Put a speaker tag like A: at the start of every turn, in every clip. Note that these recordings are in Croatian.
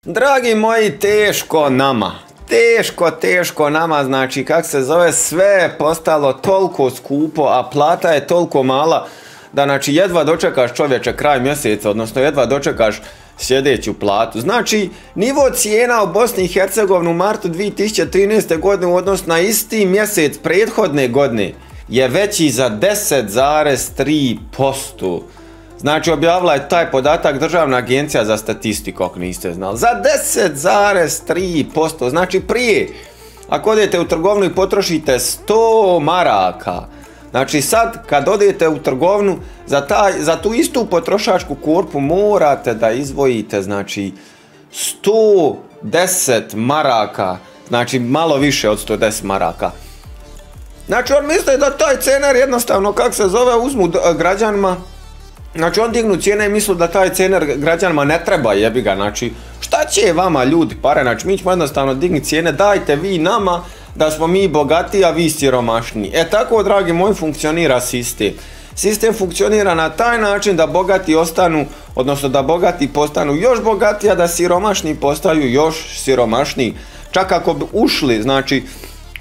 A: Dragi moji, teško nama, znači kak se zove, sve je postalo toliko skupo, a plata je toliko mala da znači jedva dočekaš, čovječe, kraj mjeseca, odnosno jedva dočekaš sljedeću platu. Znači, nivo cijena u Bosni i Hercegovini u martu 2013. godine u odnosu na isti mjesec prethodne godine je veći za 10,3%. Znači, objavila je taj podatak Državna agencija za statistiku, ako niste znali. Za 10,3%. Znači, prije, ako odete u trgovinu i potrošite 100 maraka, znači sad kad odete u trgovinu za tu istu potrošačku korpu morate da izdvojite, znači, 110 maraka, znači malo više od 110 maraka. Znači, on misli da taj cenar jednostavno, kak se zove, uzmu građanima. Znači, on dignu cijene i misle da taj cener građanima ne treba, jebi ga. Znači, šta će vama ljudi pare? Znači, mi ćemo jednostavno dignuti cijene, dajte vi nama da smo mi bogatiji, a vi siromašniji. Tako, dragi moji, funkcionira sistem. Sistem funkcionira na taj način da bogati ostanu, odnosno da bogati postanu još bogatiji, a da siromašni postaju još siromašniji. Čak ako bi ušli, znači,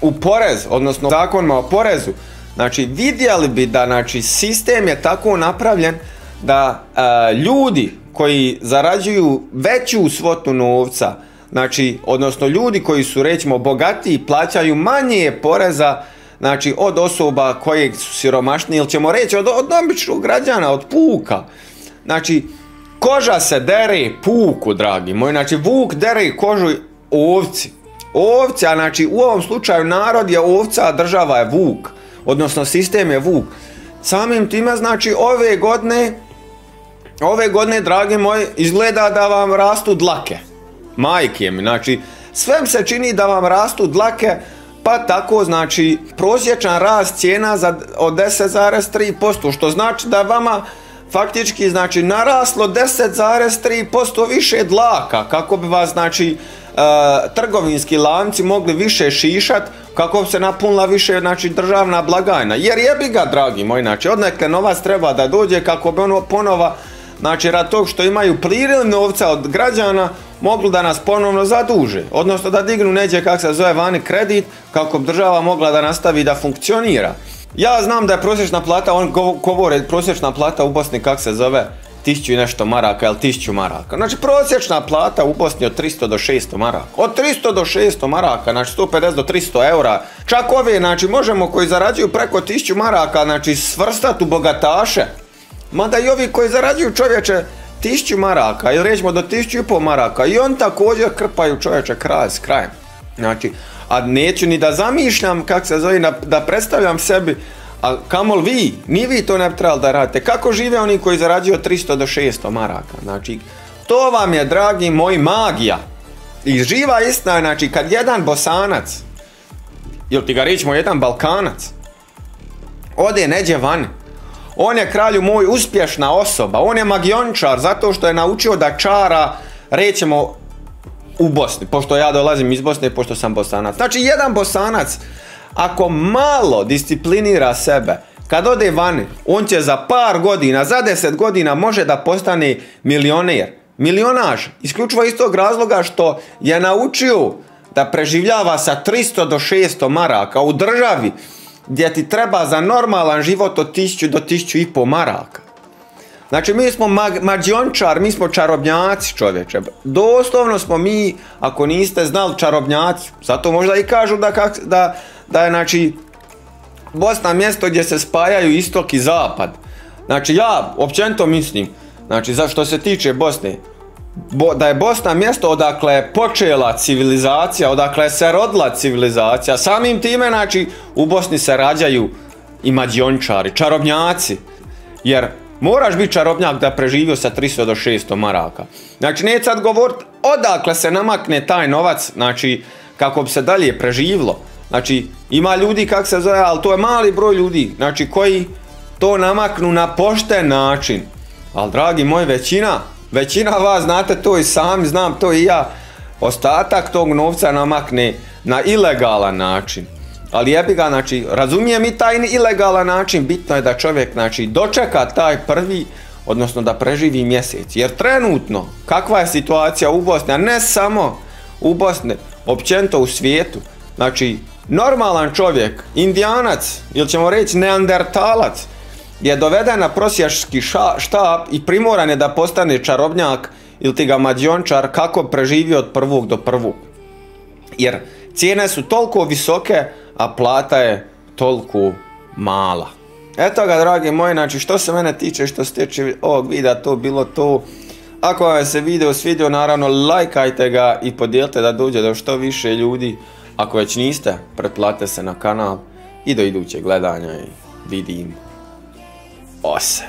A: u porez, odnosno zakonima o porezu, znači, vidjeli bi da, znači, sistem je tako napravljen da ljudi koji zarađuju veću svotu novca, znači, odnosno ljudi koji su, recimo, bogatiji, plaćaju manje poreza, znači, od osoba koje su siromašniji, ili ćemo reći od običnog građana, od puka. Znači, koža se dere puku, dragi moji, znači, vuk dere kožu ovci. Ovca, znači, u ovom slučaju narod je ovca, a država je vuk, odnosno sistem je vuk. Samim time, znači, ove godine, dragi moji, izgleda da vam rastu dlake. Majke mi, znači, sve se čini da vam rastu dlake, pa tako, znači, prosječan rast cijena od 10,3%, što znači da vama faktički, znači, naraslo 10,3% više dlaka, kako bi vas, znači, trgovinski lanci mogli više šišat, kako bi se napunila više, znači, državna blagajna. Jer jebi ga, dragi moji, znači, odnekle novac treba da dođe kako bi ono ponova, znači, rad tog što imaju priliv novca od građana, mogli da nas ponovno zaduže, odnosno da dignu neđe, kak se zove, vani kredit, kako bi država mogla da nastavi da funkcionira. Ja znam da je prosječna plata, on govore prosječna plata u Bosni, kak se zove, 1000 i nešto maraka, ili 1000 maraka. Znači, prosječna plata u Bosni od 300 do 600 maraka. Od 300 do 600 maraka, znači 150 do 300 eura. Čak ove, znači, možemo koji zarađuju preko 1000 maraka, znači, svrstati u bogataše. Mada i ovi koji zarađuju, čovječe, 1000 maraka, ili rećemo do 1500 maraka, i on također krpaju, čovječe, kraj s krajem. Znači, a neću ni da zamišljam, kak se zove, da predstavljam sebi, a kamol vi, ni vi to ne bi trebali da radite. Kako žive oni koji zarađuju od 300 do 600 maraka? Znači, to vam je, dragi moji, magija. I živa istina, znači, kad jedan Bosanac, ili ti ga rećemo jedan Balkanac, ode neđe vani, on je, kralju moj, uspješna osoba, on je magiončar zato što je naučio da čara, rećemo, u Bosni, pošto ja dolazim iz Bosne, pošto sam Bosanac. Znači, jedan Bosanac, ako malo disciplinira sebe, kad ode vani, on će za par godina, za 10 godina može da postane milioner. Milionaš, isključivo iz tog razloga što je naučio da preživljava sa 300 do 600 maraka u državi gdje ti treba za normalan život od 1000 do 1500 maraka. Znači, mi smo mađiončar, mi smo čarobnjaci, čovječe. Doslovno smo mi, ako niste znali, čarobnjaci. Zato možda i kažu da je, znači, Bosna mjesto gdje se spajaju istok i zapad. Znači, ja općenito mislim, znači, što se tiče Bosne, da je Bosna mjesto odakle je počela civilizacija, odakle se rodila civilizacija. Samim time, znači, u Bosni se rađaju i mađiončari, čarobnjaci. Jer moraš biti čarobnjak da preživio sa 300 do 600 maraka. Znači, neće sad govoriti odakle se namakne taj novac, znači, kako bi se dalje preživilo. Znači, ima ljudi, kak se zove, ali to je mali broj ljudi, znači, koji to namaknu na pošten način. Ali, dragi moji, većina vas, znate to i sami, znam to i ja, ostatak tog novca namakne na ilegalan način. Ali jebi ga, znači, razumijem i taj ilegalan način, bitno je da čovjek, znači, dočeka taj prvi, odnosno da preživi mjesec. Jer trenutno, kakva je situacija u Bosni, a ne samo u Bosni, općenito u svijetu, znači normalan čovjek, indijanac, ili ćemo reći neandertalac, je doveden na prosjački štap i primoran je da postane čarobnjak ili ti ga mađiončar kako preživi od prvog do prvog. Jer cijene su toliko visoke, a plata je toliko mala. Eto ga, dragi moji, znači što se mene tiče, što se tiče ovog videa, to bilo to. Ako vam se video svidio, naravno lajkajte ga i podijelite da dođe do što više ljudi. Ako već niste, pretplatite se na kanal i do idućeg gledanja i vidim se.